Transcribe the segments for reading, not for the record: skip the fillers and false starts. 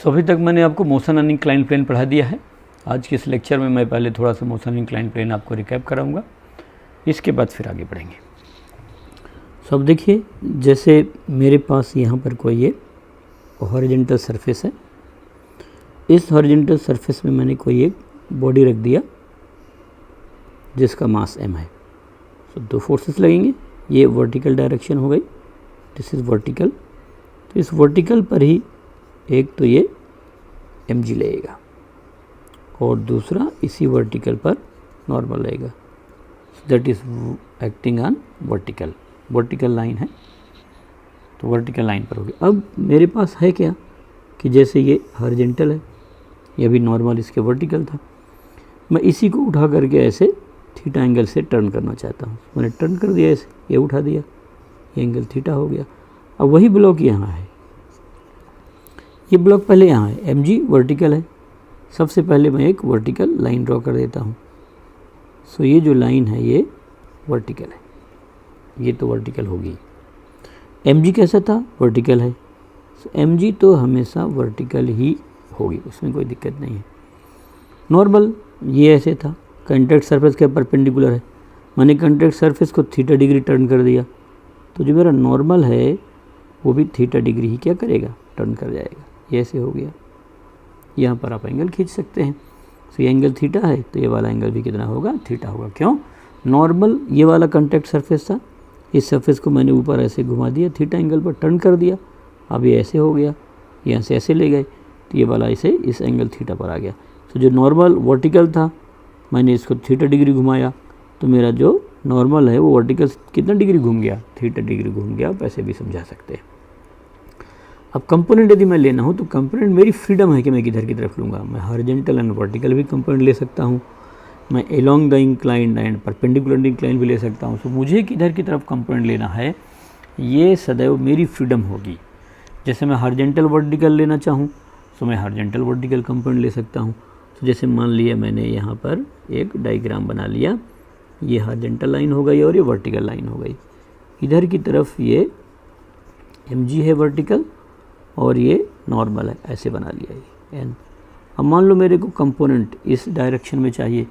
सो अभी तक मैंने आपको मोशन ऑन इंक्लाइंड प्लेन पढ़ा दिया है। आज के इस लेक्चर में मैं पहले थोड़ा सा मोशन ऑन इंक्लाइंड प्लेन आपको रिकैप कराऊंगा, इसके बाद फिर आगे बढ़ेंगे। सो अब देखिए, जैसे मेरे पास यहाँ पर कोई ये हॉरिजॉन्टल सरफेस है, इस हॉरिजॉन्टल सरफेस में मैंने कोई एक बॉडी रख दिया जिसका मास m है। सो दो फोर्सेस लगेंगे, ये वर्टिकल डायरेक्शन हो गई, दिस इज़ वर्टिकल, तो इस वर्टिकल पर ही एक तो ये mg लगेगा और दूसरा इसी वर्टिकल पर नॉर्मल रहेगा, that is acting on vertical, vertical line है तो वर्टिकल लाइन पर होगी। अब मेरे पास है क्या कि जैसे ये हॉरिजॉन्टल है, ये भी नॉर्मल इसके वर्टिकल था, मैं इसी को उठा करके ऐसे थीटा एंगल से टर्न करना चाहता हूँ। मैंने टर्न कर दिया, ऐसे ये उठा दिया, ये एंगल थीटा हो गया। अब वही ब्लॉक यहाँ है, ये ब्लॉक पहले यहाँ है, mg वर्टिकल है, सबसे पहले मैं एक वर्टिकल लाइन ड्रॉ कर देता हूँ। सो ये जो लाइन है ये वर्टिकल है, ये तो वर्टिकल होगी। mg कैसा था? वर्टिकल है, सो mg तो हमेशा वर्टिकल ही होगी, उसमें कोई दिक्कत नहीं है। नॉर्मल ये ऐसे था, कॉन्टैक्ट सरफेस के परपेंडिकुलर है, मैंने कॉन्टैक्ट सरफेस को थीटा डिग्री टर्न कर दिया, तो जो मेरा नॉर्मल है वो भी थीटा डिग्री ही क्या करेगा? टर्न कर जाएगा। ये ऐसे हो गया, यहाँ पर आप एंगल खींच सकते हैं। सो ये एंगल थीटा है तो ये वाला एंगल भी कितना होगा? थीटा होगा। क्यों? नॉर्मल ये वाला कॉन्टैक्ट सरफेस था, इस सरफेस को मैंने ऊपर ऐसे घुमा दिया, थीटा एंगल पर टर्न कर दिया, अब ये ऐसे हो गया, यहाँ से ऐसे ले गए तो ये वाला ऐसे इस एंगल थीटा पर आ गया। तो जो नॉर्मल वर्टिकल था मैंने इसको थीटा डिग्री घुमाया, तो मेरा जो नॉर्मल है वो वर्टिकल कितना डिग्री घूम गया? थीटा डिग्री घूम गया। आप ऐसे भी समझा सकते हैं। अब कंपोनेंट यदि मैं लेना हो तो कंपोनेंट मेरी फ्रीडम है कि मैं किधर की तरफ लूँगा। मैं हॉरिजॉन्टल एंड वर्टिकल भी कंपोनेंट ले सकता हूँ, मैं along the inclined and perpendicular inclined भी ले सकता हूँ। तो मुझे किधर की तरफ कंपोनेंट लेना है ये सदैव मेरी फ्रीडम होगी। जैसे मैं हॉरिजॉन्टल वर्टिकल लेना चाहूँ तो मैं हॉरिजॉन्टल वर्टिकल कंपोनेंट ले सकता हूँ। तो जैसे मान लिया मैंने यहाँ पर एक डायग्राम बना लिया, ये हॉरिजॉन्टल लाइन हो गई और ये वर्टिकल लाइन हो गई, इधर की तरफ ये mg है वर्टिकल और ये नॉर्मल है, ऐसे बना लिया ये n। अब मान लो मेरे को कंपोनेंट इस डायरेक्शन में चाहिए,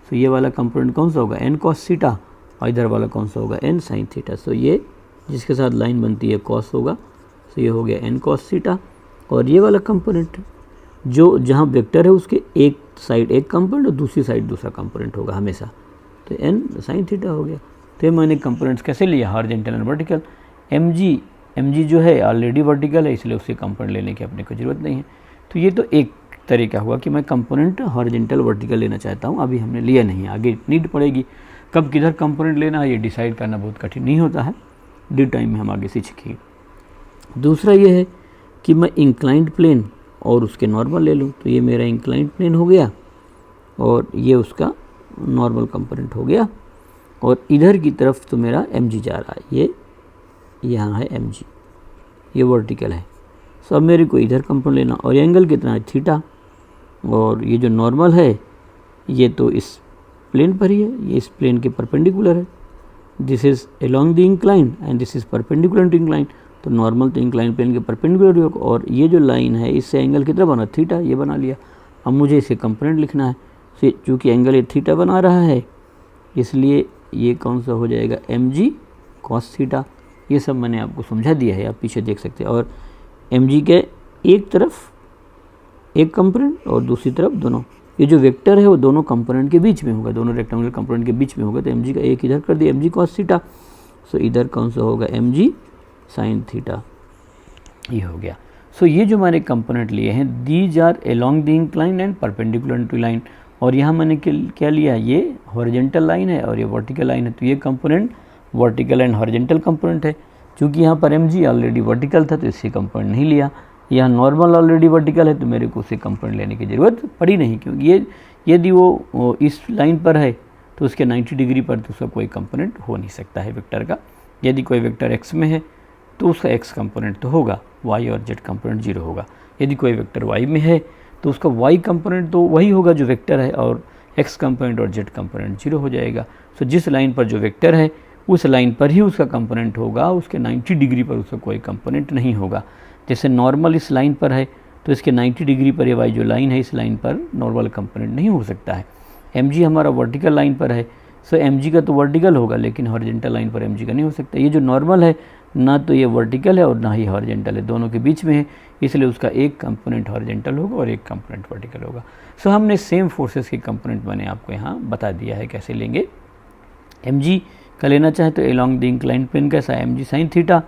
तो ये वाला कंपोनेंट कौन सा होगा? n cos थीटा, और इधर वाला कौन सा होगा? n sin theta. सो ये जिसके साथ लाइन बनती है cos होगा, तो ये हो गया n cos थीटा। और ये वाला कंपोनेंट जो जहाँ वेक्टर है उसके एक साइड एक कंपोनेंट और दूसरी साइड दूसरा कंपोनेंट होगा हमेशा, तो n sin थीटा हो गया। तो ये मैंने कंपोनेंट्स कैसे लिया? Horizontal and vertical. mg जो है ऑलरेडी वर्टिकल है, इसलिए उसके कंपोनेंट लेने की अपने को ज़रूरत नहीं है। तो ये तो एक तरीका हुआ कि मैं कंपोनेंट हॉरिजॉन्टल वर्टिकल लेना चाहता हूँ, अभी हमने लिया नहीं, आगे नीड पड़ेगी। कब किधर कंपोनेंट लेना है ये डिसाइड करना बहुत कठिन नहीं होता है, ड्यू टाइम में हम आगे सीखेंगे। दूसरा ये है कि मैं इंक्लाइंड प्लेन और उसके नॉर्मल ले लूँ, तो ये मेरा इंक्लाइंड प्लेन हो गया और ये उसका नॉर्मल कंपोनेंट हो गया, और इधर की तरफ तो मेरा mg जा रहा है, ये यहाँ है mg, ये वर्टिकल है। सो अब मेरे को इधर कंपोनेंट लेना, और एंगल कितना है? थीटा, और ये जो नॉर्मल है ये तो इस प्लेन पर ही है, ये इस प्लेन के परपेंडिकुलर है, this is along the incline and this is perpendicular to incline, तो नॉर्मल तो इंक्लाइन प्लेन के परपेंडिकुलर होगा, और ये जो लाइन है इससे एंगल कितना बना? थीटा, ये बना लिया। अब मुझे इसे कंपोनेंट लिखना है, तो चूँकि एंगल ये थीटा बना रहा है इसलिए ये कौन सा हो जाएगा? mg cos theta. ये सब मैंने आपको समझा दिया है, आप पीछे देख सकते हैं। और mg के एक तरफ एक कंपोनेंट और दूसरी तरफ दोनों, ये जो वेक्टर है वो दोनों कंपोनेंट के बीच में होगा, दोनों रेक्टेंगुलर कंपोनेंट के बीच में होगा, तो mg का एक इधर कर दिया mg cos थीटा। सो इधर कौन सा होगा? mg sin थीटा, ये हो गया। सो ये जो मैंने कंपोनेंट लिए हैं these are along the incline and perpendicular to line, और यहाँ मैंने क्या लिया? ये हॉरिजॉन्टल लाइन है और ये वर्टिकल लाइन है, तो ये component vertical and horizontal component है। क्योंकि यहाँ पर mg ऑलरेडी वर्टिकल था तो इससे कंपोनेंट नहीं लिया, यहाँ नॉर्मल ऑलरेडी वर्टिकल है तो मेरे को उसे कंपोनेंट लेने की ज़रूरत पड़ी नहीं, क्योंकि ये यदि वो इस लाइन पर है तो उसके 90 डिग्री पर तो उसका कोई कंपोनेंट हो नहीं सकता है वेक्टर का। यदि कोई वेक्टर x में है तो उसका x कंपोनेंट तो होगा, y और z कंपोनेंट 0 होगा। यदि कोई वेक्टर y में है तो उसका y कंपोनेंट तो वही होगा जो वेक्टर है, और x कंपोनेंट और z कंपोनेंट 0 हो जाएगा। सो जिस लाइन पर जो वेक्टर है उस लाइन पर ही उसका कंपोनेंट होगा, उसके 90 डिग्री पर उसका कोई कंपोनेंट नहीं होगा। जैसे नॉर्मल इस लाइन पर है तो इसके 90 डिग्री पर ये वाई जो लाइन है, इस लाइन पर नॉर्मल कंपोनेंट नहीं हो सकता है। mg हमारा वर्टिकल लाइन पर है, सो mg का तो वर्टिकल होगा, लेकिन हॉरिजॉन्टल लाइन पर mg का नहीं हो सकता। ये जो नॉर्मल है ना तो ये वर्टिकल है और ना ही हॉरिजॉन्टल है, दोनों के बीच में है, इसलिए उसका एक कंपोनेंट हॉरिजॉन्टल होगा और एक कंपोनेंट वर्टिकल होगा। सो हमने सेम फोर्सेस के कंपोनेंट मैंने आपको यहाँ बता दिया है कैसे लेंगे। mg का लेना चाहे तो अलोंग द इंक्लाइन प्लेन कैसा है mg sin थीटा,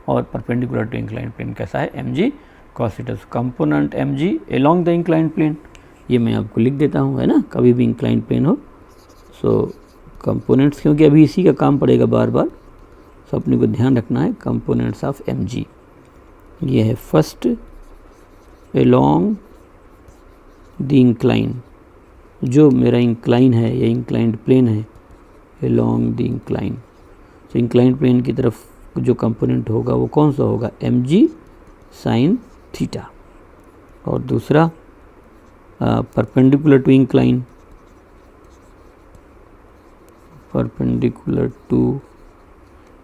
और परपेंडिकुलर टू इंक्लाइन प्लेन कैसा है mg cos theta. Component mg along the incline plane, ये मैं आपको लिख देता हूँ, है ना, कभी भी इंक्लाइन प्लेन हो। सो कंपोनेंट्स, क्योंकि अभी इसी का काम पड़ेगा बार बार, सो अपने को ध्यान रखना है। कंपोनेंट्स ऑफ mg, ये है फर्स्ट अलोंग द इंक्लाइन, जो मेरा इंक्लाइन है या इंक्लाइंड प्लेन है, अलोंग द इंक्लाइन। तो इंक्लाइंड प्लेन की तरफ जो कंपोनेंट होगा वो कौन सा होगा, mg sin थीटा। और दूसरा perpendicular to incline, perpendicular to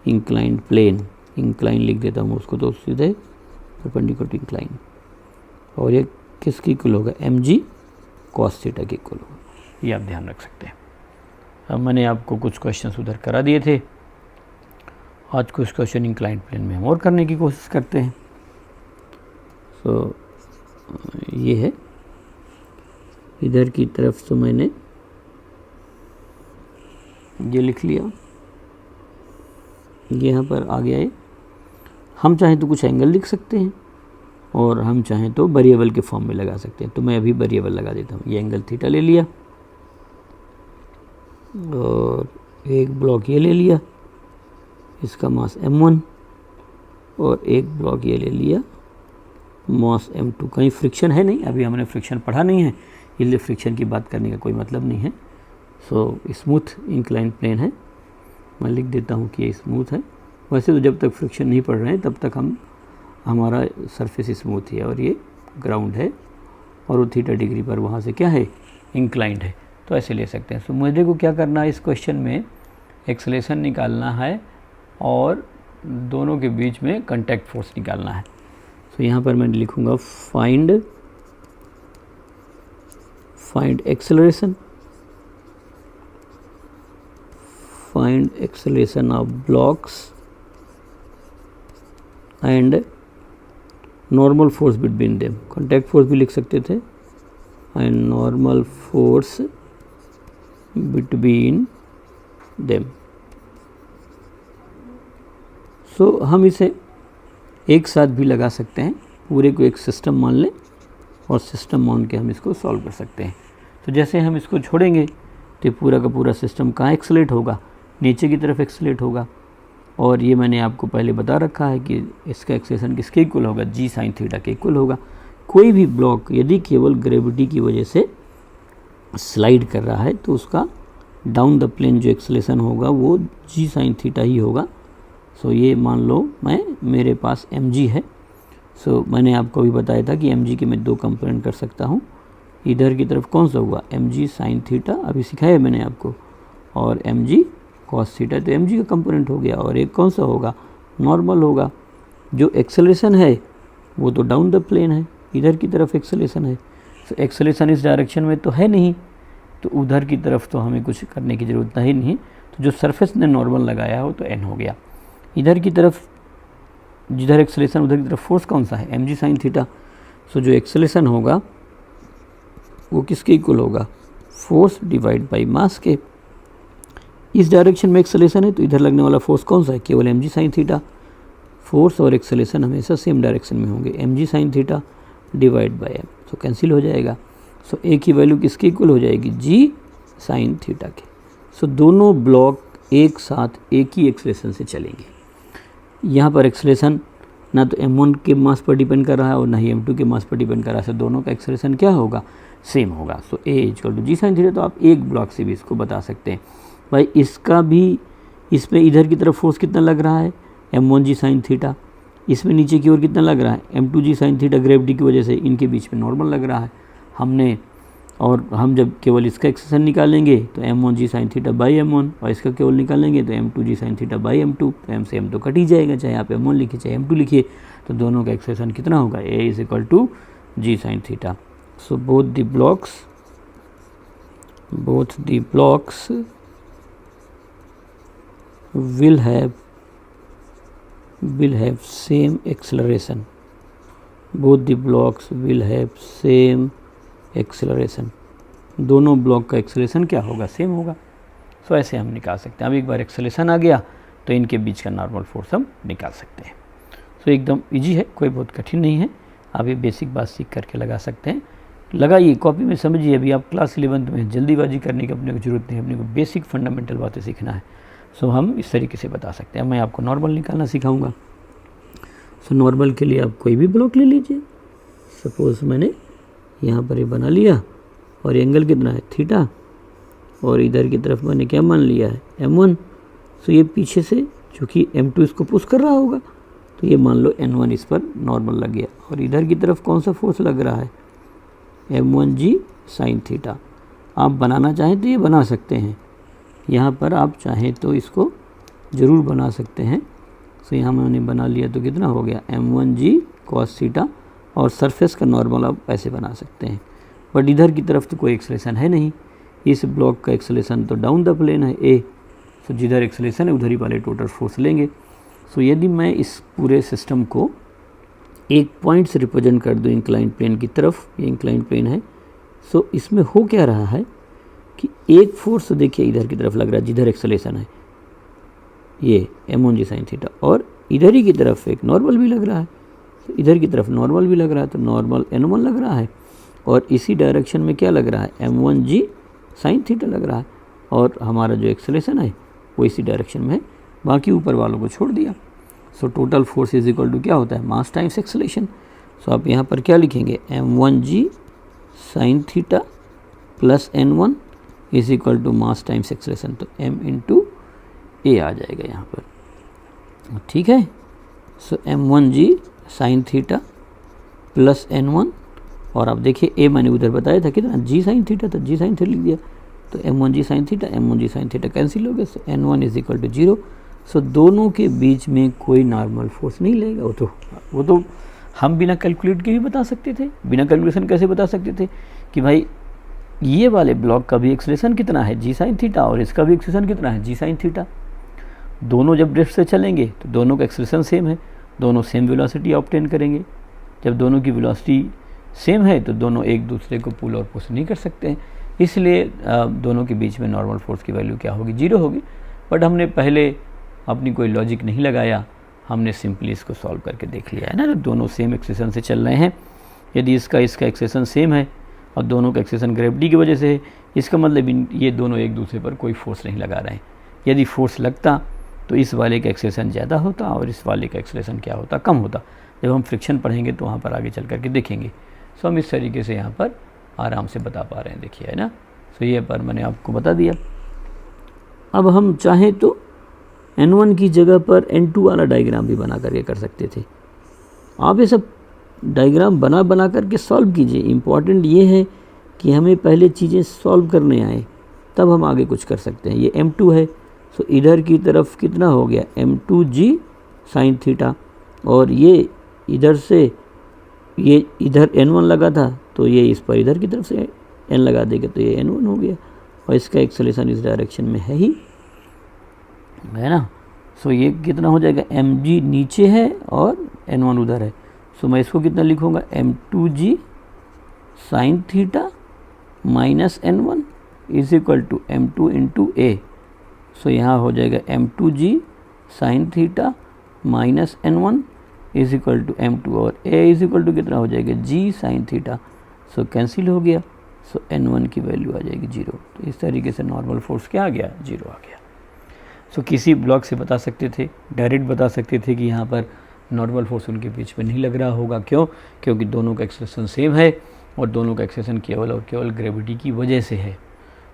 inclined plane, incline लिख देता हूँ उसको तो सीधे परपेंडिकुलर टू इंक्लाइन, और ये किसकी इक्वल होगा, mg cos थीटा की इक्वल होगा। ये आप ध्यान रख सकते हैं। अब मैंने आपको कुछ क्वेश्चंस उधर करा दिए थे, आज कुछ क्वेश्चन इंक्लाइंड प्लेन में हम और करने की कोशिश करते हैं। सो ये है इधर की तरफ, तो मैंने ये लिख लिया, ये यहाँ पर आ गया है। हम चाहें तो कुछ एंगल लिख सकते हैं और हम चाहें तो वेरिएबल के फॉर्म में लगा सकते हैं, तो मैं अभी वेरिएबल लगा देता हूँ। ये एंगल थीटा ले लिया और एक ब्लॉक ये ले लिया, इसका मास m1, और एक ब्लॉक ये ले लिया मास m2। कहीं फ्रिक्शन है नहीं, अभी हमने फ्रिक्शन पढ़ा नहीं है, इसलिए फ्रिक्शन की बात करने का कोई मतलब नहीं है। सो स्मूथ इंक्लाइन प्लेन है, मैं लिख देता हूँ कि ये स्मूथ है। वैसे तो जब तक फ्रिक्शन नहीं पढ़ रहे हैं तब तक हमारा सरफेस स्मूथ ही है, और ये ग्राउंड है, और वो थीटा डिग्री पर वहाँ से क्या है, इंक्लाइंड है, तो ऐसे ले सकते हैं। सो मुझे को क्या करना है, इस क्वेश्चन में एक्सेलेरेशन निकालना है और दोनों के बीच में कांटेक्ट फोर्स निकालना है। सो यहाँ पर मैं लिखूँगा find acceleration, find acceleration of blocks and normal force between them. Contact force भी लिख सकते थे, and normal force between them. So हम इसे एक साथ भी लगा सकते हैं, पूरे को एक सिस्टम मान लें और सिस्टम मान के हम इसको सॉल्व कर सकते हैं। तो जैसे हम इसको छोड़ेंगे तो पूरा का पूरा सिस्टम कहाँ एक्सेलेरेट होगा, नीचे की तरफ एक्सेलेरेट होगा। और ये मैंने आपको पहले बता रखा है कि इसका एक्सेलेरेशन किसके इक्वल होगा, g sin थीटा के इक्वल होगा। कोई भी ब्लॉक यदि केवल ग्रेविटी की वजह से स्लाइड कर रहा है तो उसका डाउन द प्लेन जो एक्सेलेरेशन होगा वो g sin थीटा ही होगा। सो ये मान लो मेरे पास mg है। सो मैंने आपको भी बताया था कि mg के मैं दो कंपोनेंट कर सकता हूँ। इधर की तरफ कौन सा हुआ, mg sin थीटा, अभी सिखाया मैंने आपको, और mg cos थीटा, तो mg का कंपोनेंट हो गया, और एक कौन सा होगा, नॉर्मल होगा। जो एक्सेलरेशन है वो तो डाउन द प्लेन है, इधर की तरफ एक्सेलरेशन है। तो एक्सेलरेशन इस डायरेक्शन में तो है नहीं, तो उधर की तरफ तो हमें कुछ करने की ज़रूरत ही नहीं। तो जो सरफेस ने नॉर्मल लगाया हो तो n हो गया। इधर की तरफ जिधर एक्सेलरेशन उधर की तरफ फोर्स कौन सा है, mg sin थीटा। सो जो एक्सेलरेशन होगा वो किसके इक्वल होगा, फोर्स डिवाइड बाई मास के। इस डायरेक्शन में एक्सेलरेशन है तो इधर लगने वाला फोर्स कौन सा है, केवल mg sin थीटा। फोर्स और एक्सेलरेशन हमेशा सेम डायरेक्शन में होंगे, mg sin theta divide by m, तो कैंसिल हो जाएगा। सो एक ही वैल्यू किसकी इक्वल हो जाएगी, g sin थीटा के। सो दोनों ब्लॉक एक साथ एक ही एक्सेलरेशन से चलेंगे। यहाँ पर एक्सेलरेशन ना तो m1 के मास पर डिपेंड कर रहा है और ना ही m2 के मास पर डिपेंड कर रहा है, सो दोनों का एक्सेलरेशन क्या होगा, सेम होगा। So a equal to g sin theta. तो आप एक ब्लॉक से भी इसको बता सकते हैं भाई, इसका भी इसमें इधर की तरफ फोर्स कितना लग रहा है, m1g sin थीटा, इसमें नीचे की ओर कितना लग रहा है, m2g sin थीटा, ग्रेविटी की वजह से इनके बीच में नॉर्मल लग रहा है हमने। और हम जब केवल इसका एक्सेलरेशन निकालेंगे तो m1g sin theta by m1, और इसका केवल निकालेंगे तो m2g sin theta by m2, तो m से m तो कट ही जाएगा, चाहे आप m1 लिखिए चाहे m2 लिखिए, तो दोनों का एक्सेलरेशन कितना होगा, a is equal to g sin theta. So both the blocks will have same acceleration. Both the blocks will have same acceleration. दोनों ब्लॉक का एक्सेलरेशन क्या होगा, सेम होगा. सो ऐसे हम निकाल सकते हैं. अब एक बार एक्सेलरेशन आ गया तो इनके बीच का नॉर्मल फोर्स हम निकाल सकते हैं. सो एकदम इजी है, कोई बहुत कठिन नहीं है. आप ये बेसिक बात सीख करके लगा सकते हैं. लगाइए, कॉपी में समझिए. अभी आप क्लास 11th में, जल्दीबाजी करने की अपने को जरूरत नहीं है. अपने को बेसिक फंडामेंटल बातें सीखना है. सो हम इस तरीके से बता सकते हैं. मैं आपको नॉर्मल निकालना सिखाऊंगा. सो नॉर्मल के लिए आप कोई भी ब्लॉक ले लीजिए. सपोज मैंने यहाँ पर ये बना लिया और एंगल कितना है, थीटा, और इधर की तरफ मैंने क्या मान लिया है, m1. सो ये पीछे से चूँकि m2 इसको पुश कर रहा होगा तो ये मान लो n1 इस पर नॉर्मल लग गया. और इधर की तरफ कौन सा फोर्स लग रहा है, m1g sin थीटा. आप बनाना चाहें तो ये बना सकते हैं. यहाँ पर आप चाहें तो इसको ज़रूर बना सकते हैं. सो यहाँ मैंने बना लिया तो कितना हो गया, m1g cos थीटा. और सरफेस का नॉर्मल आप ऐसे बना सकते हैं. बट इधर की तरफ तो कोई एक्सेलेरेशन है नहीं. इस ब्लॉक का एक्सेलेरेशन तो डाउन द प्लेन है ए. सो जिधर एक्सेलेरेशन है उधर ही वाले टोटल फोर्स लेंगे. सो यदि मैं इस पूरे सिस्टम को एक पॉइंट से रिप्रेजेंट कर दूँ इंक्लाइंड प्लेन की तरफ, ये इंक्लाइंड प्लेन है. सो इसमें हो क्या रहा है कि एक फोर्स देखिए इधर की तरफ लग रहा है जिधर एक्सेलेरेशन है, ये m1g sin थीटा, और इधर ही की तरफ एक नॉर्मल भी लग रहा है. तो इधर की तरफ नॉर्मल भी लग रहा है तो नॉर्मल n1 लग रहा है. और इसी डायरेक्शन में क्या लग रहा है, m1g sin थीटा लग रहा है. और हमारा जो एक्सेलेरेशन है वो इसी डायरेक्शन में है. बाकी ऊपर वालों को छोड़ दिया. So total force is equal to क्या होता है, मास टाइम्स एक्सेलेरेशन. सो आप यहाँ पर क्या लिखेंगे, m1g sin theta plus n1 is equal to mass times acceleration. तो m इंटू ए आ जाएगा यहाँ पर. ठीक है. सो m1g sin theta plus n1, और आप देखिए ए मैंने उधर बताया था कितना, g sin थीटा, तो g sin थीटा लिख दिया. तो m1g sin theta, m1g sin theta cancel हो गया. सो n1 इज इक्वल टू 0. सो दोनों के बीच में कोई नॉर्मल फोर्स नहीं लगेगा. वो तो हम बिना कैलकुलेट के भी बता सकते थे. बिना कैलकुलेशन कैसे बता सकते थे कि भाई ये वाले ब्लॉक का भी एक्सेलेरेशन कितना है, g sin थीटा, और इसका भी एक्सेलेरेशन कितना है, g sin थीटा. दोनों जब ड्रिफ्ट से चलेंगे तो दोनों का एक्सेलेरेशन सेम है, दोनों सेम वेलोसिटी ऑब्टेन करेंगे. जब दोनों की वेलोसिटी सेम है तो दोनों एक दूसरे को पुल और पुश नहीं कर सकते हैं. इसलिए दोनों के बीच में नॉर्मल फोर्स की वैल्यू क्या होगी, 0 होगी. बट हमने पहले अपनी कोई लॉजिक नहीं लगाया, हमने सिंपली इसको सॉल्व करके देख लिया है ना. तो दोनों सेम एक्सेलेरेशन से चल रहे हैं. यदि इसका एक्सेलेरेशन सेम है और दोनों का एक्सेलेरेशन ग्रेविटी की वजह से है, इसका मतलब ये दोनों एक दूसरे पर कोई फोर्स नहीं लगा रहे हैं. यदि फोर्स लगता तो इस वाले का एक्सेलेरेशन ज़्यादा होता और इस वाले का एक्सेलेरेशन क्या होता, कम होता. जब हम फ्रिक्शन पढ़ेंगे तो वहाँ पर आगे चल करके देखेंगे. सो हम इस तरीके से यहाँ पर आराम से बता पा रहे हैं, देखिए, है ना. सो ये पर मैंने आपको बता दिया. अब हम चाहें तो n1 की जगह पर n2 वाला डायग्राम भी बना करके कर सकते थे. आप ये सब डायग्राम बना करके सॉल्व कीजिए. इम्पॉर्टेंट ये है कि हमें पहले चीज़ें सॉल्व करने आए, तब हम आगे कुछ कर सकते हैं. ये m2 है. सो इधर की तरफ कितना हो गया, m2g sin थीटा, और ये इधर से ये इधर n1 लगा था तो ये इस पर इधर की तरफ से n लगा देगा तो ये n1 हो गया. और इसका एक्सेलेरेशन इस डायरेक्शन में है ही, है ना. सो ये कितना हो जाएगा, mg नीचे है और n1 उधर है. सो मैं इसको कितना लिखूँगा, m2g sin theta minus n1 is equal to m2 into A. So यहाँ हो जाएगा m2g sin theta minus n1 is equal to m2, और a इज इक्वल टू कितना हो जाएगा, g sin थीटा. सो कैंसिल हो गया. सो n1 की वैल्यू आ जाएगी 0. तो इस तरीके से नॉर्मल फोर्स क्या आ गया, 0 आ गया. सो किसी ब्लॉक से बता सकते थे, डायरेक्ट बता सकते थे कि यहाँ पर नॉर्मल फोर्स उनके बीच में नहीं लग रहा होगा. क्यों, क्योंकि दोनों का एक्सेलेरेशन सेम है और दोनों का एक्सेलेरेशन केवल और केवल ग्रेविटी की वजह से है.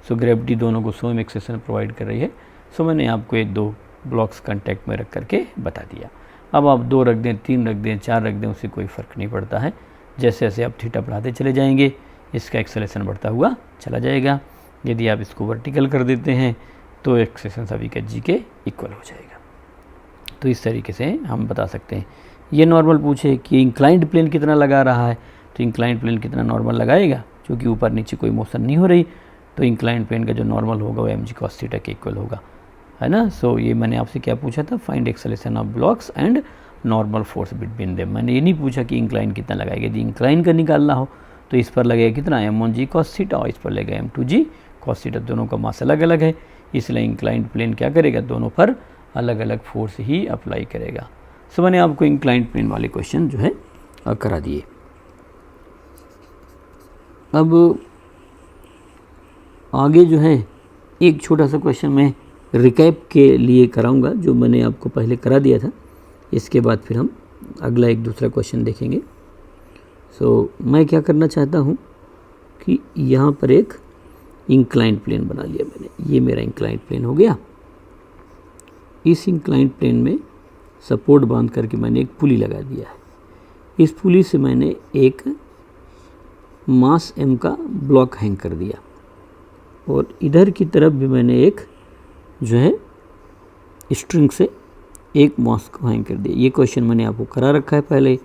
सो ग्रेविटी दोनों को सेम एक्सेलेरेशन प्रोवाइड कर रही है. सो मैंने आपको ये 2 ब्लॉक्स कांटेक्ट में रख करके बता दिया. अब आप 2 रख दें, 3 रख दें, 4 रख दें, उससे कोई फ़र्क नहीं पड़ता है. जैसे जैसे आप थीटा बढ़ाते चले जाएंगे इसका एक्सेलेरेशन बढ़ता हुआ चला जाएगा. यदि आप इसको वर्टिकल कर देते हैं तो एक्सेलेरेशन सभी का जी के इक्वल हो जाएगा. तो इस तरीके से हम बता सकते हैं. ये नॉर्मल पूछे कि इंक्लाइंड प्लेन कितना लगा रहा है तो इंक्लाइंड प्लेन कितना नॉर्मल लगाएगा, क्योंकि ऊपर नीचे कोई मोशन नहीं हो रही, तो इंक्लाइंड प्लेन का जो नॉर्मल होगा वो mg cos थीटा के इक्वल होगा, है ना। सो ये मैंने आपसे क्या पूछा था, find acceleration of blocks and normal force between them. मैंने ये नहीं पूछा कि इंक्लाइन कितना लगाएगा, यदि इंक्लाइन का निकालना हो तो इस पर लगेगा कितना m1g cos थीटा और इस पर लगेगा m2g cos थीटा, दोनों का मास अलग अलग है, इसलिए इंक्लाइंड प्लेन क्या करेगा, दोनों पर अलग अलग फोर्स ही अप्लाई करेगा। सो मैंने आपको इंक्लाइंड प्लेन वाले क्वेश्चन जो है करा दिए। अब आगे जो है एक छोटा सा क्वेश्चन मैं रिकैप के लिए कराऊंगा, जो मैंने आपको पहले करा दिया था, इसके बाद फिर हम अगला एक दूसरा क्वेश्चन देखेंगे। सो मैं क्या करना चाहता हूँ कि यहाँ पर एक इंक्लाइंड प्लेन बना लिया मैंने, ये मेरा इंक्लाइंड प्लेन हो गया। इस इंक्लाइंड प्लेन में सपोर्ट बांध करके मैंने एक पुली लगा दिया है। इस पुली से मैंने एक मास m का ब्लॉक हैंग कर दिया और इधर की तरफ भी मैंने एक जो है स्ट्रिंग से एक मास को हैंग कर दिया। ये क्वेश्चन मैंने आपको करा रखा है पहले,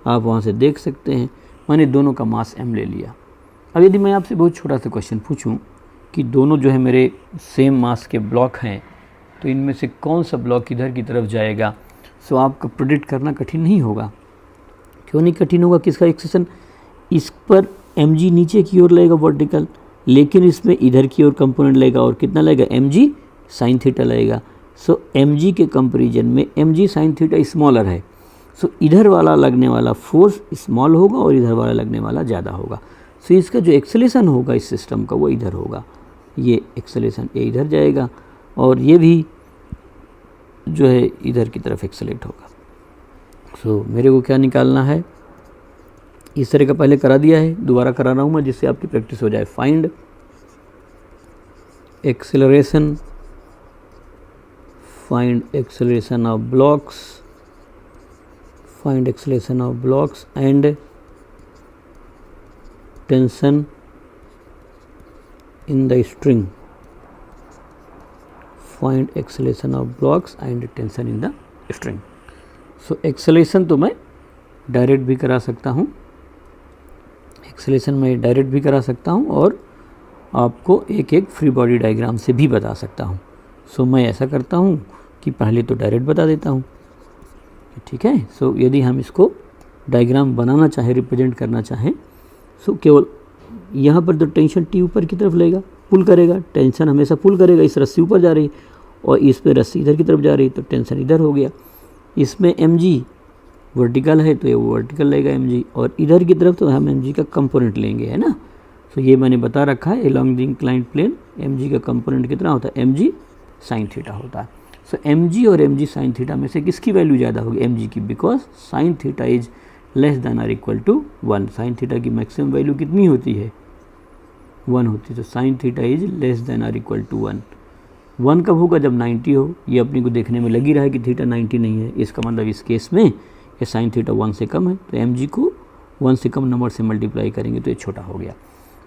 आप वहाँ से देख सकते हैं। मैंने दोनों का मास m ले लिया। अब यदि मैं आपसे बहुत छोटा सा क्वेश्चन पूछूं कि दोनों जो है मेरे सेम मास के ब्लॉक हैं, तो इनमें से कौन सा ब्लॉक इधर की तरफ जाएगा, सो आपको प्रेडिक्ट करना कठिन नहीं होगा। क्यों नहीं कठिन होगा, किसका एक्सेशन, इस पर mg नीचे की ओर लगेगा वर्टिकल, लेकिन इसमें इधर की ओर कंपोनेंट लगेगा और कितना लगेगा, mg साइन थीटा लगेगा। सो mg के कंपेरिजन में mg साइन थीटा स्मॉलर है, सो इधर वाला लगने वाला फोर्स स्मॉल होगा और इधर वाला लगने वाला ज़्यादा होगा। सो इसका जो एक्सेलेरेशन होगा इस सिस्टम का वो इधर होगा, ये एक्सेलेरेशन ये इधर जाएगा और ये भी जो है इधर की तरफ एक्सेलेरेट होगा। सो मेरे को क्या निकालना है, इस तरह का पहले करा दिया है, दोबारा करा रहा हूँ मैं जिससे आपकी प्रैक्टिस हो जाए। Find acceleration, find acceleration of blocks, find acceleration of blocks and tension in the string, find acceleration of blocks and tension in the string। so acceleration तो मैं डायरेक्ट भी करा सकता हूँ, एक्सेलेरेशन मैं डायरेक्ट भी करा सकता हूँ और आपको एक एक फ्री बॉडी डायग्राम से भी बता सकता हूँ। सो मैं ऐसा करता हूँ कि पहले तो डायरेक्ट बता देता हूँ, ठीक है। सो यदि हम इसको डायग्राम बनाना चाहें, रिप्रेजेंट करना चाहें, सो केवल यहाँ पर तो टेंशन टी ऊपर की तरफ लेगा, पुल करेगा, टेंशन हमेशा पुल करेगा, इस रस्सी ऊपर जा रही और इस पे रस्सी इधर की तरफ जा रही, तो टेंशन इधर हो गया। इसमें mg वर्टिकल है तो ये वर्टिकल लेगा mg, और इधर की तरफ तो हम mg का कंपोनेंट लेंगे, है ना। तो ये मैंने बता रखा है, along the inclined plane mg का कंपोनेंट कितना होता है, mg साइन थीटा होता है। सो mg और mg साइन थीटा में से किसकी वैल्यू ज़्यादा होगी, mg की, because sine theta is less than or equal to 1। Sine theta की मैक्सिमम वैल्यू कितनी होती है, 1 होती है। तो sine theta is less than or equal to 1। 1 कब होगा, जब 90 हो। ये अपने को देखने में लगी रहा है कि थीटा 90 नहीं है, इसका मतलब इस केस में ये साइन थीटा 1 से कम है, तो mg को 1 से कम नंबर से मल्टीप्लाई करेंगे तो ये छोटा हो गया।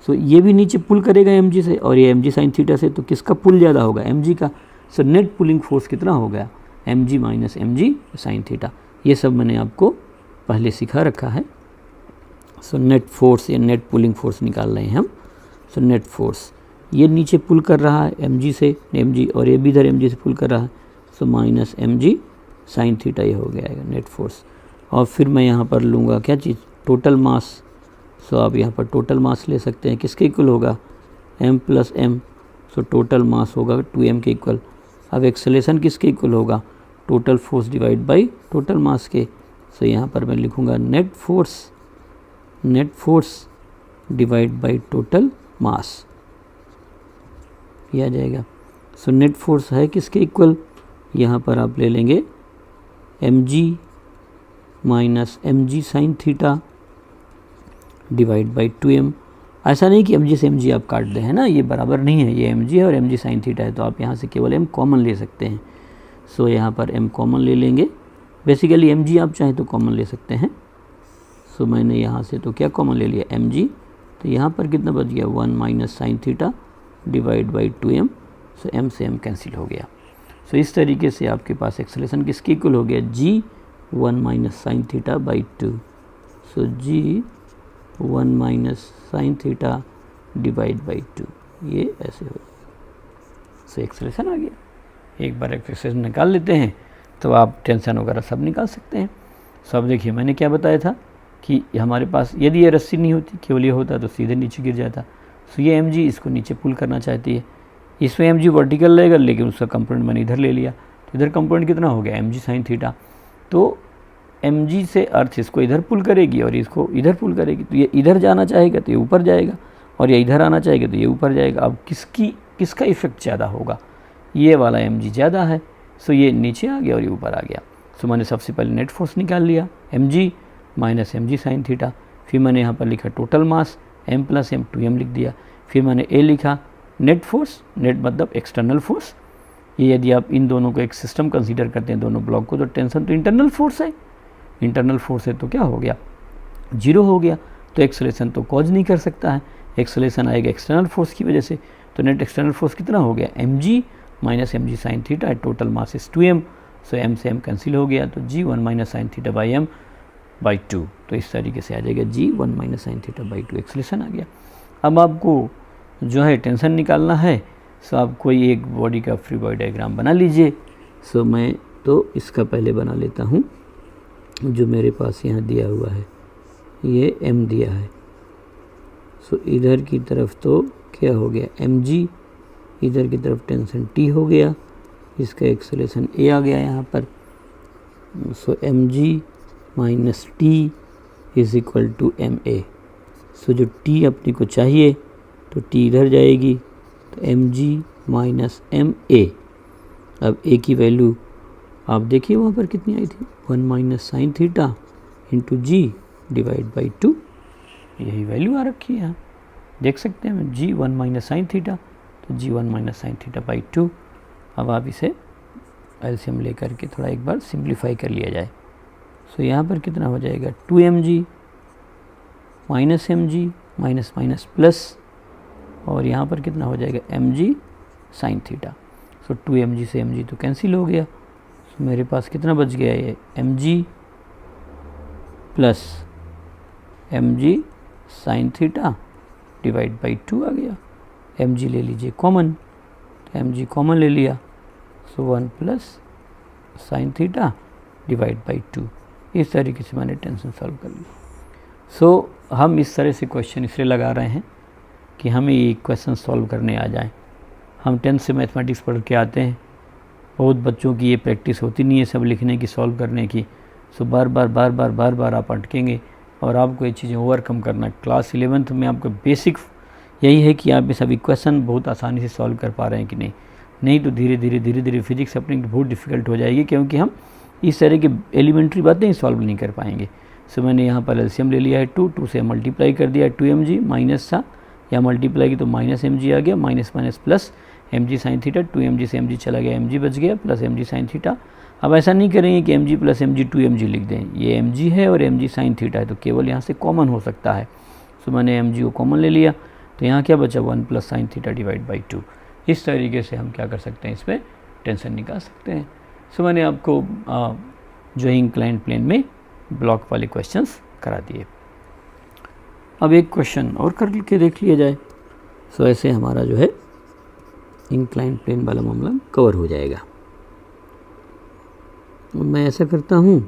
सो ये भी नीचे पुल करेगा mg से और ये mg साइन थीटा से, तो किसका पुल ज़्यादा होगा, mg का। सो नेट पुलिंग फोर्स कितना हो गया, mg minus mg sine theta. ये सब मैंने आपको पहले सिखा रखा है। सो नेट फोर्स या नेट पुलिंग फोर्स निकाल रहे हैं हम। सो नेट फोर्स ये नीचे पुल कर रहा है mg से, mg, और ये भी इधर mg से पुल कर रहा है, so minus mg sine theta ये हो गया नेट फोर्स। और फिर मैं यहाँ पर लूँगा क्या चीज़, टोटल मास। सो आप यहाँ पर टोटल मास ले सकते हैं, किसके इक्वल होगा, m plus m। So total mass होगा 2m के इक्वल। अब एक्सेलेरेशन किसके इक्वल होगा, total force divide by total मास के। सो यहाँ पर मैं लिखूँगा net force divide by total मास, ये आ जाएगा। सो नेट फोर्स है किसके इक्वल, यहाँ पर आप ले लेंगे mg minus mg sine theta divide by 2m। ऐसा नहीं कि mg से mg आप काट दें, है ना, ये बराबर नहीं है, ये mg है और mg साइन थीटा है, तो आप यहाँ से केवल m कॉमन ले सकते हैं। सो यहाँ पर m कॉमन ले लेंगे, बेसिकली mg आप चाहें तो कॉमन ले सकते हैं। सो मैंने यहाँ से तो क्या कॉमन ले लिया, mg, तो यहाँ पर कितना बच गया, 1 minus sine theta divide by 2m। So m से m कैंसिल हो गया। सो इस तरीके से आपके पास एक्सेलेरेशन किसके इक्वल हो गया, g 1 minus sine theta by 2। So g 1 minus sine theta divide by 2, ये ऐसे हो। सो एक्सेलेरेशन आ गया। एक बार एक्सेलेरेशन निकाल लेते हैं तो आप टेंशन वगैरह सब निकाल सकते हैं। सो अब देखिए मैंने क्या बताया था कि हमारे पास यदि ये रस्सी नहीं होती, केवल ये होता तो सीधे नीचे गिर जाता। सो ये mg इसको नीचे पुल करना चाहती है, इसमें mg वर्टिकल रहेगा लेकिन उसका कंपोनेंट मैंने इधर ले लिया, तो इधर कंपोनेंट कितना हो गया mg साइन थीटा। तो mg से अर्थ इसको इधर पुल करेगी और इसको इधर पुल करेगी, तो ये इधर जाना चाहेगा तो ये ऊपर जाएगा और ये इधर आना चाहेगा तो ये ऊपर जाएगा। अब किसका इफेक्ट ज़्यादा होगा, ये वाला mg ज़्यादा है। सो ये नीचे आ गया और ये ऊपर आ गया। सो मैंने सबसे पहले नेट फोर्स निकाल लिया mg minus mg sine theta, फिर मैंने यहाँ पर लिखा total mass m plus m 2m लिख दिया, फिर मैंने a लिखा नेट फोर्स, नेट मतलब एक्सटर्नल फोर्स। ये यदि आप इन दोनों को एक सिस्टम कंसीडर करते हैं दोनों ब्लॉक को, तो टेंशन तो इंटरनल फोर्स है, इंटरनल फोर्स है तो क्या हो गया, जीरो हो गया। तो एक्सेलेरेशन तो कॉज नहीं कर सकता है, एक्सेलेरेशन आएगा एक्सटर्नल फोर्स की वजह से। तो नेट एक्सटर्नल फोर्स कितना हो गया mg minus mg sine theta, total mass is 2m। So m से m कैंसिल हो गया, तो g 1 minus sine theta by m by 2। तो इस तरीके से आ जाएगा g 1 minus sine theta by 2, acceleration आ गया। अब आपको जो है टेंशन निकालना है, सो आप कोई एक बॉडी का फ्री बॉडी डायग्राम बना लीजिए। सो मैं तो इसका पहले बना लेता हूँ, जो मेरे पास यहाँ दिया हुआ है, ये m दिया है। सो इधर की तरफ तो क्या हो गया mg, इधर की तरफ टेंशन t हो गया, इसका एक्सेलेरेशन a आ गया यहाँ पर। So mg minus t is equal to ma। So जो t अपने को चाहिए तो t इधर जाएगी, तो mg माइनस ma। अब a की वैल्यू आप देखिए वहाँ पर कितनी आई थी, 1 minus sine theta into G divide by 2, यही वैल्यू आ रखी है यहाँ, देख सकते हैं g 1 माइनस साइन थीटा, तो g 1 minus sine theta by 2। अब आप इसे एलसीएम लेकर के थोड़ा एक बार सिंप्लीफाई कर लिया जाए। सो यहाँ पर कितना हो जाएगा 2mg minus mg minus minus plus, और यहाँ पर कितना हो जाएगा mg साइन थीटा। सो 2mg से mg तो कैंसिल हो गया। सो मेरे पास कितना बच गया, ये mg plus mg sine theta divide by 2 आ गया। mg ले लीजिए कॉमन, तो mg कॉमन ले लिया, सो 1 plus sine theta divide by 2। इस तरीके से मैंने टेंशन सॉल्व कर लिया। सो हम इस तरह से क्वेश्चन इसलिए लगा रहे हैं कि हमें ये क्वेश्चन सॉल्व करने आ जाए। हम 10th से मैथमेटिक्स पढ़ के आते हैं, बहुत बच्चों की ये प्रैक्टिस होती नहीं है सब लिखने की, सॉल्व करने की। सो बार बार आप अटकेंगे और आपको ये चीज़ें ओवरकम करना। क्लास 11th में आपका बेसिक यही है कि आप ये सभी क्वेश्चन बहुत आसानी से सॉल्व कर पा रहे हैं कि नहीं तो धीरे धीरे फिजिक्स अपने बहुत डिफ़िकल्ट हो जाएगी, क्योंकि हम इस तरह की एलिमेंट्री बातें ही सॉल्व नहीं कर पाएंगे। सो मैंने यहाँ पर एलसीएम ले लिया है 2 से मल्टीप्लाई कर दिया 2mg, माइनस था या मल्टीप्लाई की तो माइनस mg आ गया, minus minus plus mg sine theta, 2mg से mg चला गया, mg बच गया प्लस mg साइन थीटा। अब ऐसा नहीं करेंगे कि mg प्लस mg 2mg लिख दें, ये mg है और mg साइन थीटा है तो केवल यहाँ से कॉमन हो सकता है। सो मैंने mg को कॉमन ले लिया, तो यहाँ क्या बचा 1 plus sine theta divide by 2। इस तरीके से हम क्या कर सकते हैं, इसमें टेंशन निकाल सकते हैं। सो मैंने आपको जो है इंक्लाइंड प्लेन में ब्लॉक वाले क्वेश्चंस करा दिए। अब एक क्वेश्चन और कर के देख लिया जाए। सो ऐसे हमारा जो है इंक्लाइंड प्लेन वाला मामला कवर हो जाएगा। मैं ऐसा करता हूँ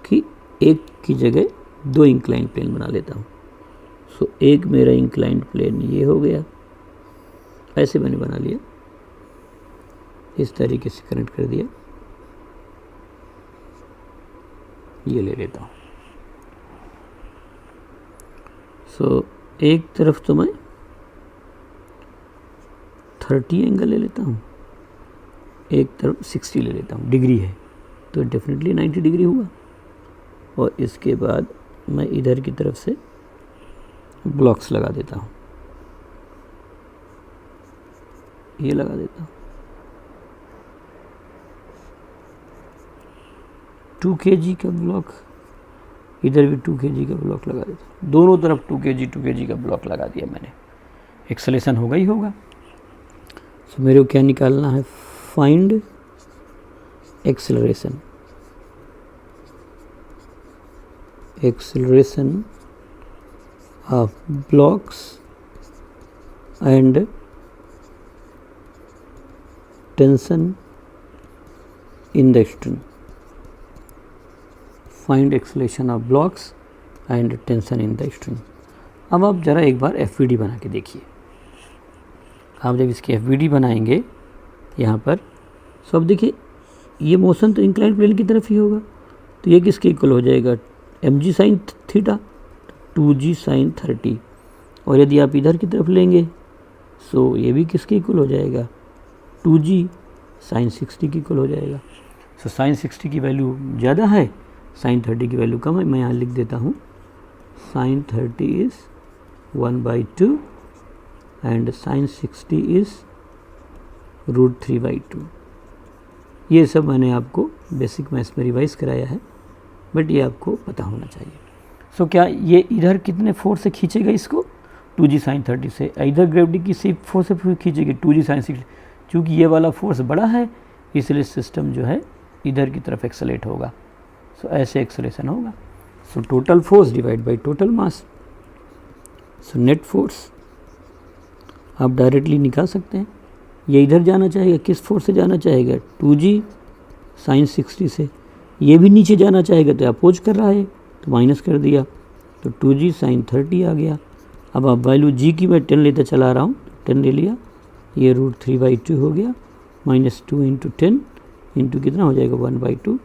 कि एक की जगह 2 इंक्लाइंड प्लेन बना लेता हूँ। सो एक मेरा इंक्लाइंड प्लेन ये हो गया, ऐसे मैंने बना लिया, इस तरीके से कनेक्ट कर दिया, ये ले लेता हूँ। सो एक तरफ तो मैं 30 एंगल ले लेता हूँ, एक तरफ 60 ले लेता हूँ, डिग्री है तो डेफिनेटली 90 डिग्री हुआ। और इसके बाद मैं इधर की तरफ से ब्लॉक्स लगा देता हूँ, ये लगा देता हूँ। 2 kg का ब्लॉक, इधर भी 2 kg का ब्लॉक लगा देता हूँ, दोनों तरफ 2 kg का ब्लॉक लगा दिया मैंने। एक्सेलेरेशन होगा ही होगा। सो मेरे को क्या निकालना है, find acceleration. Acceleration of blocks and tension in the string. Find acceleration of blocks and tension in the string. अब आप ज़रा एक बार एफ बना के देखिए। आप जब इसकी एफ बनाएंगे यहाँ पर, तो अब देखिए ये मोशन तो इंक्लाइंड प्लेन की तरफ ही होगा, तो ये किसके इक्वल हो जाएगा, mg sine theta 2g sign 30। और यदि आप इधर की तरफ लेंगे सो ये भी किसके इक्वल हो जाएगा, 2g साइन 60 की इक्वल हो जाएगा। सो साइन 60 की वैल्यू ज़्यादा है, साइन 30 की वैल्यू कम है। मैं यहाँ लिख देता हूँ sine 30 is 1/2 and sine 60 is √3/2। ये सब मैंने आपको बेसिक मैथ्स में रिवाइज कराया है, बट ये आपको पता होना चाहिए। सो क्या ये इधर कितने फोर्स से खींचेगा इसको, 2g साइन 30 से। इधर ग्रेविटी किसी फोर्स से खींचेगी 2g साइन 60। चूँकि ये वाला फोर्स बड़ा है इसलिए सिस्टम जो है इधर की तरफ एक्सेलेरेट होगा। सो ऐसे एक्सेलरेशन होगा। सो total force divide by total mass. So net force आप डायरेक्टली निकाल सकते हैं। ये इधर जाना चाहेगा, किस फोर्स से जाना चाहेगा, 2g साइन 60 से। ये भी नीचे जाना चाहेगा तो अपोज कर रहा है तो माइनस कर दिया, तो 2g साइन 30 आ गया। अब आप वैल्यू g की मैं 10 लेते चला रहा हूँ, 10 ले लिया, ये √3/2 हो गया, -2 इंटू 10 इंटू कितना हो जाएगा 1/2,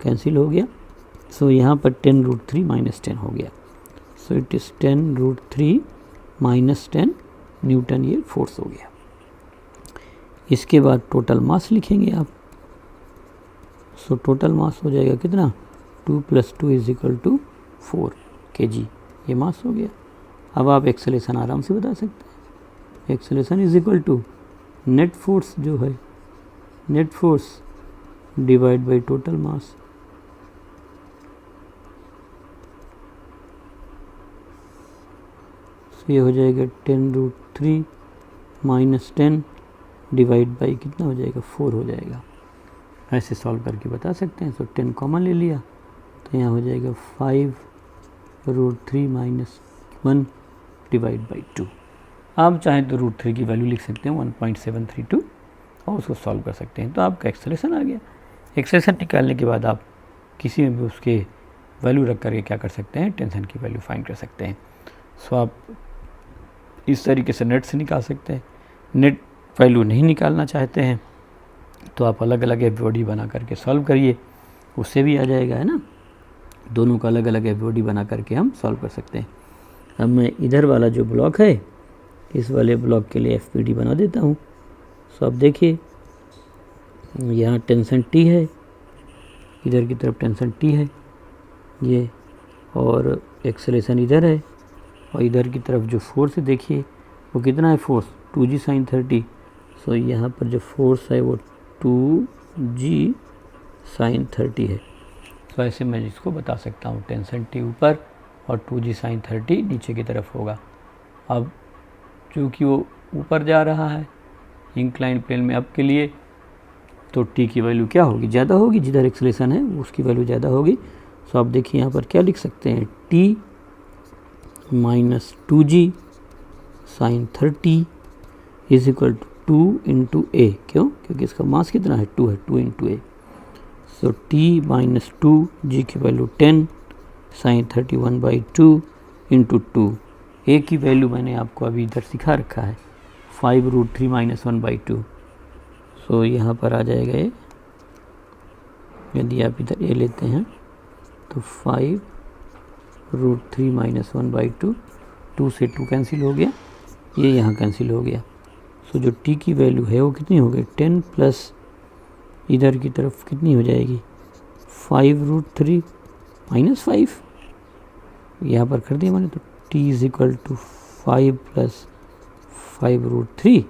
कैंसिल हो गया। सो यहाँ पर 10 √3 -10 हो गया। सो इट इज़ 10 √3 -10 न्यूटन, ये फोर्स हो गया। इसके बाद टोटल मास लिखेंगे आप। सो टोटल मास हो जाएगा कितना, 2 + 2 = 4 kg, ये मास हो गया। अब आप एक्सेलरेशन आराम से बता सकते हैं। Acceleration is equal to net force जो है, net force divide by total mass. तो ये हो जाएगा 10 √3 -10 डिवाइड बाई कितना हो जाएगा, 4 हो जाएगा। ऐसे सॉल्व करके बता सकते हैं। सो 10 कॉमन ले लिया तो यहाँ हो जाएगा 5 √3 - 1 डिवाइड बाई 2। आप चाहें तो √3 की वैल्यू लिख सकते हैं 1.732 और उसको सॉल्व कर सकते हैं। तो आपका एक्सेलरेशन आ गया। एक्सेलरेशन निकालने के बाद आप किसी में भी उसके वैल्यू रख करके क्या कर सकते हैं, टेंशन की वैल्यू फाइंड कर सकते हैं। सो आप इस तरीके से नेट से निकाल सकते हैं। नेट वैल्यू नहीं निकालना चाहते हैं तो आप अलग अलग एफबीओडी बना करके सॉल्व करिए, उससे भी आ जाएगा, है ना। दोनों का अलग अलग एफबीओडी बना करके हम सॉल्व कर सकते हैं। अब मैं इधर वाला जो ब्लॉक है इस वाले ब्लॉक के लिए एफपीडी बना देता हूँ। सो आप देखिए यहाँ टेंशन टी है, इधर की तरफ टेंशन टी है ये, और एक्सेलरेशन इधर है, और इधर की तरफ जो फोर्स है देखिए वो कितना है, फोर्स 2g साइन 30। सो यहाँ पर जो फोर्स है वो 2g साइन 30 है। तो ऐसे मैं इसको बता सकता हूँ, टेंशन टी ऊपर और 2g साइन 30 नीचे की तरफ होगा। अब चूँकि वो ऊपर जा रहा है इंक्लाइंड प्लेन में अब के लिए, तो टी की वैल्यू क्या होगी, ज़्यादा होगी, जिधर एक्सेलरेशन है उसकी वैल्यू ज़्यादा होगी। सो आप देखिए यहाँ पर क्या लिख सकते हैं, t - 2g साइन 30 = 2 × a। क्यों, क्योंकि इसका मास कितना है, 2 है, 2 × a। सो t - 2, g की वैल्यू 10 साइन 30 1/2 × 2। a की वैल्यू मैंने आपको अभी इधर सिखा रखा है, 5 √3 - 1/2। सो यहाँ पर आ जाएगा ये, यदि आप इधर a लेते हैं तो 5 √3 - 1/2, 2 से 2 कैंसिल हो गया, ये यहाँ कैंसिल हो गया। सो जो t की वैल्यू है वो कितनी हो गई, 10 प्लस इधर की तरफ कितनी हो जाएगी, 5 √3 - 5, यहाँ पर कर दिया मैंने। तो t = 5 + 5 √3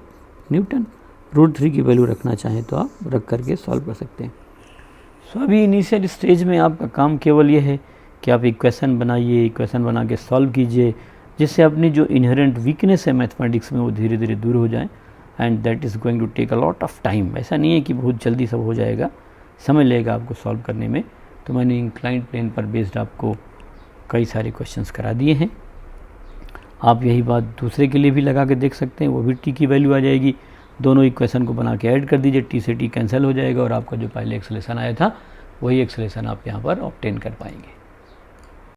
न्यूटन। √3 की वैल्यू रखना चाहें तो आप रख करके सॉल्व कर सकते हैं। सो अभी इनिशियल स्टेज में आपका काम केवल ये है कि आप इक्वेशन बनाइए, इक्वेशन बना के सॉल्व कीजिए, जिससे अपनी जो इनहेरेंट वीकनेस है मैथमेटिक्स में वो धीरे धीरे दूर हो जाए। And that is going to take a lot of time. ऐसा नहीं है कि बहुत जल्दी सब हो जाएगा, समय लगेगा आपको सॉल्व करने में। तो मैंने इंक्लाइंड प्लेन पर बेस्ड आपको कई सारे क्वेश्चंस करा दिए हैं। आप यही बात दूसरे के लिए भी लगा के देख सकते हैं, वो भी टी की वैल्यू आ जाएगी। दोनों इक्वेशन को बना के ऐड कर दीजिए, टी से टी कैंसिल हो जाएगा और आपका जो पहले एक्सलेशन आया था वही एक्सलेशन आप यहाँ पर ऑब्टेन कर पाएंगे।